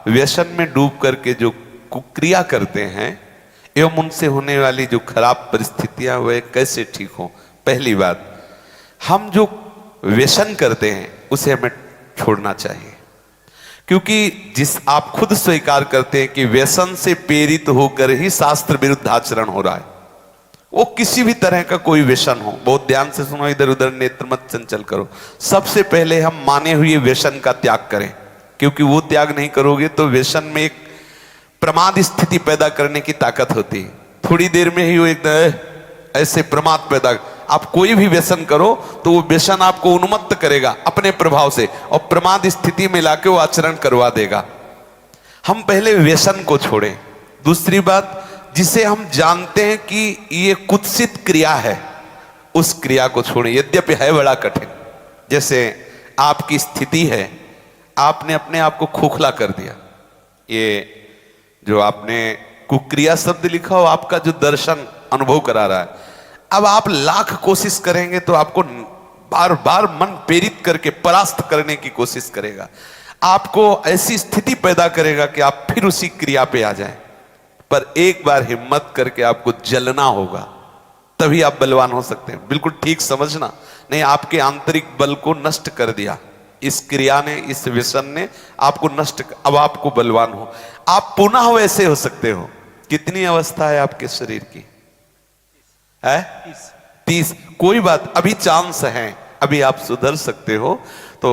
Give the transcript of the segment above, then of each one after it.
व्यसन में डूब करके जो कुक्रिया करते हैं एवं उनसे होने वाली जो खराब परिस्थितियां वह कैसे ठीक हो। पहली बात, हम जो व्यसन करते हैं उसे हमें छोड़ना चाहिए, क्योंकि जिस आप खुद स्वीकार करते हैं कि व्यसन से प्रेरित होकर ही शास्त्र विरुद्ध आचरण हो रहा है, वो किसी भी तरह का कोई व्यसन हो, बहुत ध्यान से सुनो, इधर उधर नेत्र मत चंचल करो। सबसे पहले हम माने हुए व्यसन का त्याग करें, क्योंकि वो त्याग नहीं करोगे तो व्यसन में एक प्रमाद स्थिति पैदा करने की ताकत होती है। थोड़ी देर में ही वो एक ऐसे प्रमाद पैदा, आप कोई भी व्यसन करो तो वो व्यसन आपको उन्मत्त करेगा अपने प्रभाव से और प्रमाद स्थिति में लाके वो आचरण करवा देगा। हम पहले व्यसन को छोड़ें। दूसरी बात, जिसे हम जानते हैं कि ये कुत्सित क्रिया है, उस क्रिया को छोड़ें, यद्यपि है बड़ा कठिन। जैसे आपकी स्थिति है, आपने अपने आप को खोखला कर दिया, ये जो आपने कुक्रिया शब्द लिखा हो आपका जो दर्शन अनुभव करा रहा है, अब आप लाख कोशिश करेंगे तो आपको बार बार मन प्रेरित करके परास्त करने की कोशिश करेगा, आपको ऐसी स्थिति पैदा करेगा कि आप फिर उसी क्रिया पे आ जाएं। पर एक बार हिम्मत करके आपको जलना होगा, तभी आप बलवान हो सकते हैं। बिल्कुल ठीक समझना, नहीं आपके आंतरिक बल को नष्ट कर दिया इस क्रिया ने, इस व्यसन ने आपको नष्ट, अब आपको बलवान हो, आप पुनः वैसे हो सकते हो। कितनी अवस्था है आपके शरीर की? है 30। कोई बात, अभी चांस है, अभी आप सुधर सकते हो। तो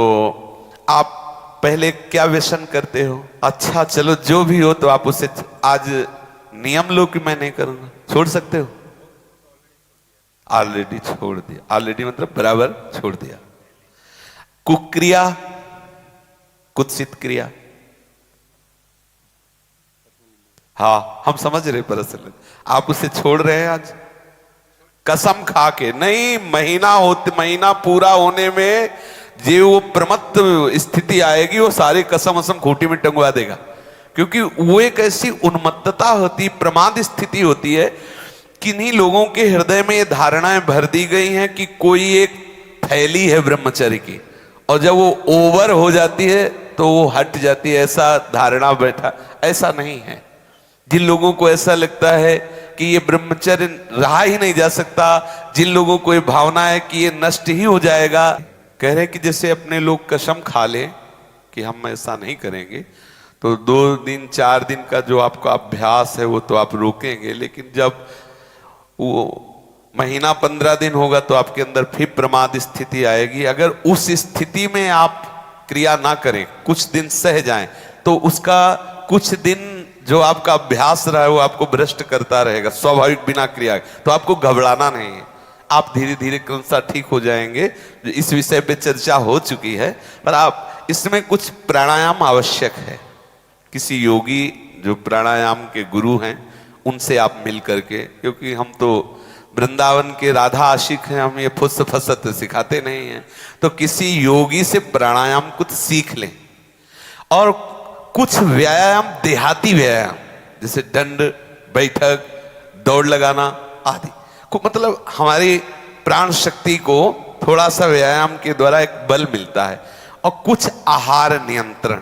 आप पहले क्या व्यसन करते हो? अच्छा चलो जो भी हो, तो आप उसे आज नियम लो कि मैं नहीं करूंगा, छोड़ सकते हो? ऑलरेडी छोड़ दिया, ऑलरेडी मतलब बराबर छोड़ दिया। कुक्रिया, कुत्सित क्रिया, हाँ हम समझ रहे, पर आप उसे छोड़ रहे हैं आज कसम खा के। नहीं, महीना पूरा होने में जो वो प्रमत्त स्थिति आएगी, वो सारी कसम असम खूंटी में टंगवा देगा, क्योंकि वो एक ऐसी उन्मत्तता होती, प्रमाद स्थिति होती है। किन्हीं लोगों के हृदय में ये धारणाएं भर दी गई हैं कि कोई एक थैली है ब्रह्मचर्य की, और जब वो ओवर हो जाती है तो वो हट जाती है, ऐसा धारणा बैठा। ऐसा नहीं है। जिन लोगों को ऐसा लगता है कि ये ब्रह्मचर्य रहा ही नहीं जा सकता, जिन लोगों को ये भावना है कि ये नष्ट ही हो जाएगा, कह रहे कि जैसे अपने लोग कसम खा लें कि हम ऐसा नहीं करेंगे, तो 2 दिन 4 दिन का जो आपका अभ्यास है वो तो आप रोकेंगे, लेकिन जब वो महीना 15 दिन होगा तो आपके अंदर फिर प्रमाद स्थिति आएगी। अगर उस स्थिति में आप क्रिया ना करें, कुछ दिन सह जाएं, तो उसका कुछ दिन जो आपका अभ्यास रहा है वो आपको भ्रष्ट करता रहेगा स्वाभाविक बिना क्रिया। तो आपको घबराना नहीं है, आप धीरे धीरे क्रमशः ठीक हो जाएंगे। इस विषय पे चर्चा हो चुकी है, पर आप इसमें कुछ प्राणायाम आवश्यक है। किसी योगी जो प्राणायाम के गुरु हैं उनसे आप मिल करके, क्योंकि हम तो वृंदावन के राधा आशिक हैं, हम ये फुस फसत सिखाते नहीं हैं, तो किसी योगी से प्राणायाम कुछ सीख लें। और कुछ व्यायाम, देहाती व्यायाम, जैसे दंड बैठक, दौड़ लगाना आदि को, मतलब हमारी प्राण शक्ति को थोड़ा सा व्यायाम के द्वारा एक बल मिलता है। और कुछ आहार नियंत्रण,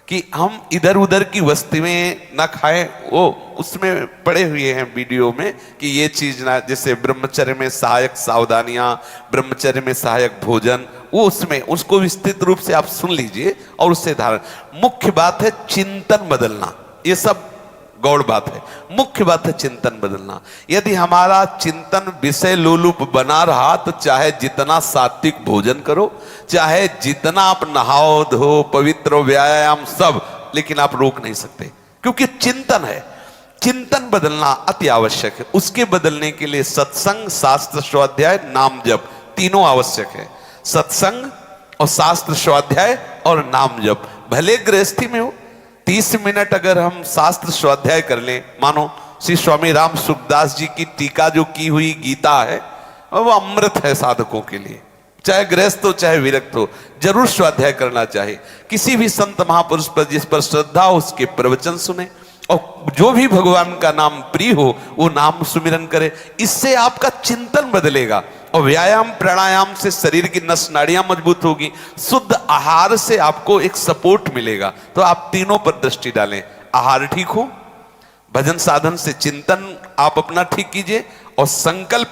कि हम इधर उधर की वस्तुएं ना खाएं, वो उसमें पड़े हुए हैं वीडियो में कि ये चीज ना, जैसे ब्रह्मचर्य में सहायक सावधानियां, ब्रह्मचर्य में सहायक भोजन, वो उसमें उसको विस्तृत रूप से आप सुन लीजिए और उससे धारण। मुख्य बात है चिंतन बदलना, ये सब गौड़ बात है, मुख्य बात है चिंतन बदलना। यदि हमारा चिंतन विषय लोलुप बना रहा तो चाहे जितना सात्विक भोजन करो, चाहे जितना आप नहाओ धो पवित्र व्यायाम सब, लेकिन आप रोक नहीं सकते, क्योंकि चिंतन है। चिंतन बदलना अति आवश्यक है। उसके बदलने के लिए सत्संग, शास्त्र स्वाध्याय, नाम जप तीनों आवश्यक है। सत्संग और शास्त्र स्वाध्याय और नाम जप। भले गृहस्थी में हो, 30 मिनट अगर हम शास्त्र स्वाध्याय कर लें, मानो श्री स्वामी राम सुखदास जी की टीका जो की हुई गीता है, वो अमृत है साधकों के लिए। चाहे गृहस्थ हो चाहे विरक्त हो, जरूर स्वाध्याय करना चाहिए। किसी भी संत महापुरुष पर जिस पर श्रद्धा हो उसके प्रवचन सुने, और जो भी भगवान का नाम प्रिय हो वो नाम सुमिरन करे। इससे आपका चिंतन बदलेगा और व्यायाम प्राणायाम से शरीर की नस नाड़ियां मजबूत होगी, शुद्ध आहार से आपको एक सपोर्ट मिलेगा। तो आप तीनों पर दृष्टि डालें, आहार ठीक हो, भजन साधन से चिंतन आप अपना ठीक कीजिए, और संकल्प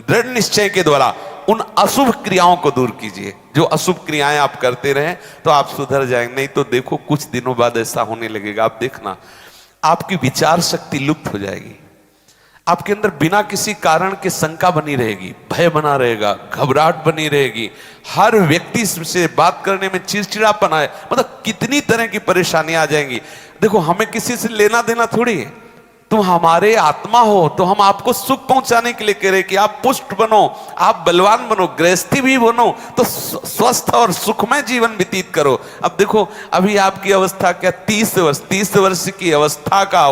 दृढ़ निश्चय के द्वारा उन अशुभ क्रियाओं को दूर कीजिए। जो अशुभ क्रियाएं आप करते रहें तो आप सुधर जाएंगे। नहीं तो देखो कुछ दिनों बाद ऐसा होने लगेगा, आप देखना आपकी विचार शक्ति लुप्त हो जाएगी, आपके अंदर बिना किसी कारण के शंका बनी रहेगी, भय बना रहेगा, घबराहट बनी रहेगी, हर व्यक्ति से बात करने में चिड़चिड़ापन आए, मतलब कितनी तरह की परेशानियां आ जाएंगी। देखो हमें किसी से लेना देना थोड़ी है, तुम हमारे आत्मा हो तो हम आपको सुख पहुंचाने के लिए कह रहे कि आप पुष्ट बनो, आप बलवान बनो, गृहस्थी भी बनो, तो स्वस्थ और सुखमय जीवन व्यतीत करो। अब देखो अभी आपकी अवस्था क्या, 30 वर्ष की अवस्था का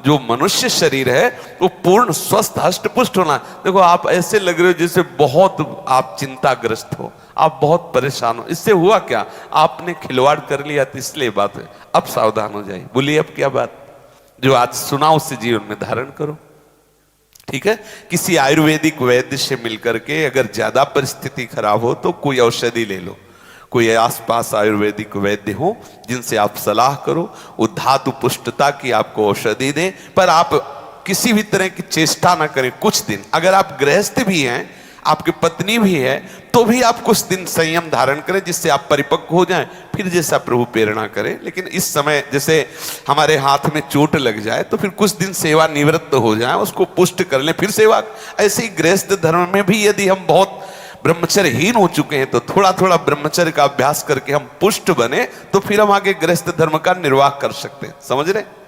जो मनुष्य शरीर है वो पूर्ण स्वस्थ हष्ट पुष्ट होना। देखो आप ऐसे लग रहे हो जैसे बहुत आप चिंताग्रस्त हो, आप बहुत परेशान हो। इससे हुआ क्या, आपने खिलवाड़ कर लिया, तो इसलिए बात है। अब सावधान हो जाइए। बोलिए अब क्या बात, जो आज सुना उससे जीवन में धारण करो, ठीक है। किसी आयुर्वेदिक वैद्य से मिलकर के अगर ज्यादा परिस्थिति खराब हो तो कोई औषधि ले लो, कोई आसपास आयुर्वेदिक वैद्य हो जिनसे आप सलाह करो, वो धातु पुष्टता की आपको औषधि दें। पर आप किसी भी तरह की चेष्टा ना करें कुछ दिन। अगर आप गृहस्थ भी हैं, आपकी पत्नी भी है, तो भी आप कुछ दिन संयम धारण करें जिससे आप परिपक्व हो जाएं, फिर जैसा प्रभु प्रेरणा करें। लेकिन इस समय जैसे हमारे हाथ में चोट लग जाए तो फिर कुछ दिन सेवा निवृत्त हो जाए, उसको पुष्ट कर लें, फिर सेवा। ऐसे ही गृहस्थ धर्म में भी यदि हम बहुत ब्रह्मचर्यहीन हो चुके हैं तो थोड़ा थोड़ा ब्रह्मचर्य का अभ्यास करके हम पुष्ट बने, तो फिर हम आगे गृहस्थ धर्म का निर्वाह कर सकते हैं। समझ रहे हैं?